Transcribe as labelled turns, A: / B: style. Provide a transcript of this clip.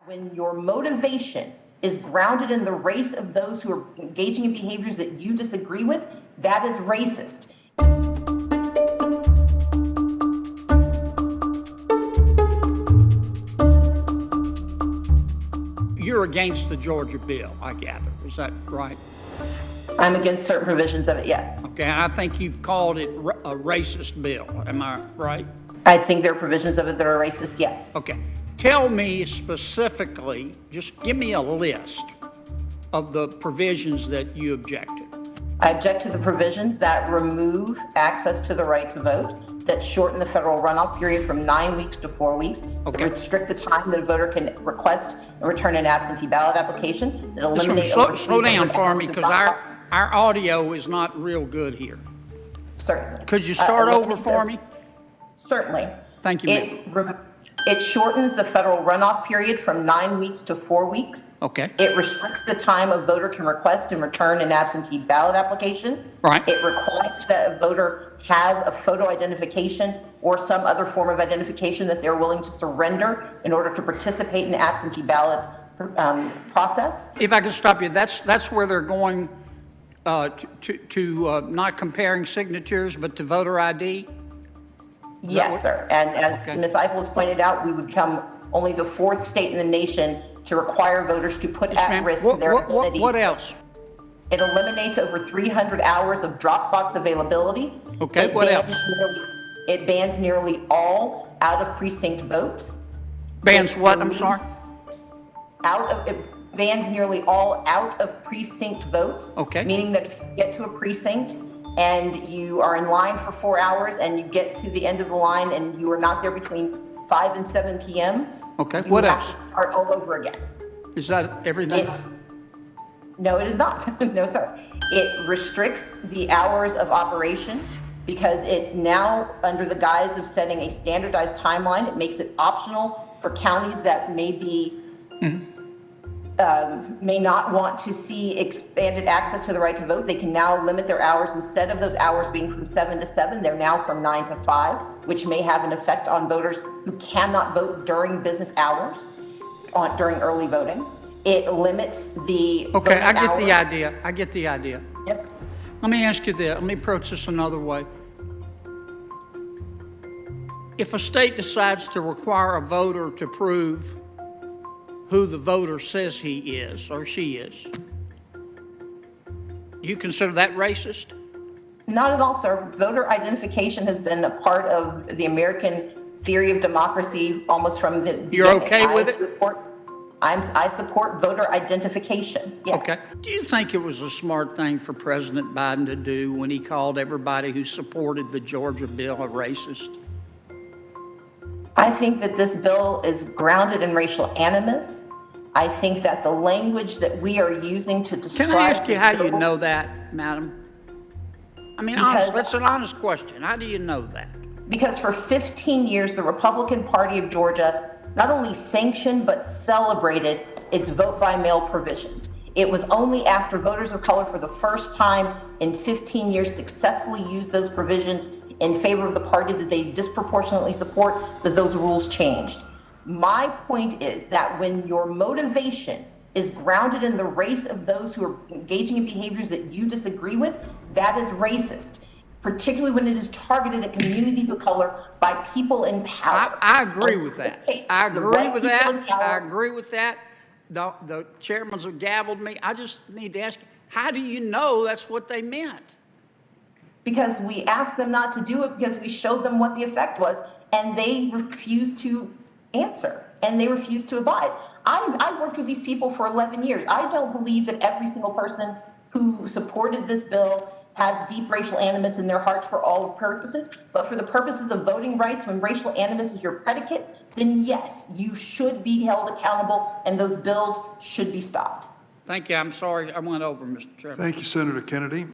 A: When your motivation is grounded in the race of those who are engaging in behaviors that you disagree with, that is racist.
B: You're against the Georgia bill, I gather. Is that right?
A: I'm against certain provisions of it, yes.
B: Okay, and I think you've called it a racist bill. Am I right?
A: I think there are provisions of it that are racist, yes.
B: Okay. Tell me specifically, just give me a list of the provisions that you object to.
A: I object to the provisions that remove access to the right to vote, that shorten the federal runoff period from 9 weeks to 4 weeks, that restrict the time that a voter can request and return an absentee ballot application, that eliminate...
B: Slow down for me, because our audio is not real good here.
A: Certainly.
B: Could you start over for me?
A: Certainly.
B: Thank you, ma'am.
A: It shortens the federal runoff period from 9 weeks to 4 weeks.
B: Okay.
A: It restricts the time a voter can request and return an absentee ballot application.
B: Right.
A: It requires that a voter have a photo identification or some other form of identification that they're willing to surrender in order to participate in the absentee ballot process.
B: If I can stop you, that's where they're going to not comparing signatures, but to voter ID?
A: Yes, sir. And as Ms. Eiffel has pointed out, we would become only the 4th state in the nation to require voters to put at risk their identity.
B: What else?
A: It eliminates over 300 hours of Dropbox availability.
B: Okay, what else?
A: It bans nearly all out-of-precinct votes.
B: Bans what? I'm sorry?
A: It bans nearly all out-of-precinct votes.
B: Okay.
A: Meaning that if you get to a precinct and you are in line for 4 hours and you get to the end of the line and you are not there between 5 and 7 p.m.,
B: okay.
A: You
B: what
A: have
B: else?
A: to start all over again.
B: Is that everything?
A: No, it is not. No, sir. It restricts the hours of operation because it now, under the guise of setting a standardized timeline, it makes it optional for counties that may be may not want to see expanded access to the right to vote. They can now limit their hours. Instead of those hours being from 7 to 7, they're now from 9 to 5, which may have an effect on voters who cannot vote during business hours, during early voting. It limits the
B: Okay, I get the idea. I get the idea.
A: Yes.
B: Let me ask you this. Let me approach this another way. If a state decides to require a voter to prove who the voter says he is or she is, you consider that racist?
A: Not at all, sir. Voter identification has been a part of the American theory of democracy almost from the...
B: You're okay with it?
A: I support voter identification, yes.
B: Okay. Do you think it was a smart thing for President Biden to do when he called everybody who supported the Georgia bill a racist?
A: I think that this bill is grounded in racial animus. I think that the language that we are using to describe...
B: Can I ask you how you know that, madam? I mean, that's an honest question. How do you know that?
A: Because for 15 years, the Republican Party of Georgia not only sanctioned but celebrated its vote-by-mail provisions. It was only after voters of color for the first time in 15 years successfully used those provisions in favor of the party that they disproportionately support that those rules changed. My point is that when your motivation is grounded in the race of those who are engaging in behaviors that you disagree with, that is racist, particularly when it is targeted at communities of color by people in power.
B: I agree with that. I agree with that. I agree with that. The chairman's have gavelled me. I just need to ask, how do you know that's what they meant?
A: Because we asked them not to do it because we showed them what the effect was, and they refused to answer, and they refused to abide. I worked with these people for 11 years. I don't believe that every single person who supported this bill has deep racial animus in their hearts for all purposes, but for the purposes of voting rights, when racial animus is your predicate, then yes, you should be held accountable, and those bills should be stopped.
B: Thank you. I'm sorry I went over, Mr. Chairman.
C: Thank you, Senator Kennedy.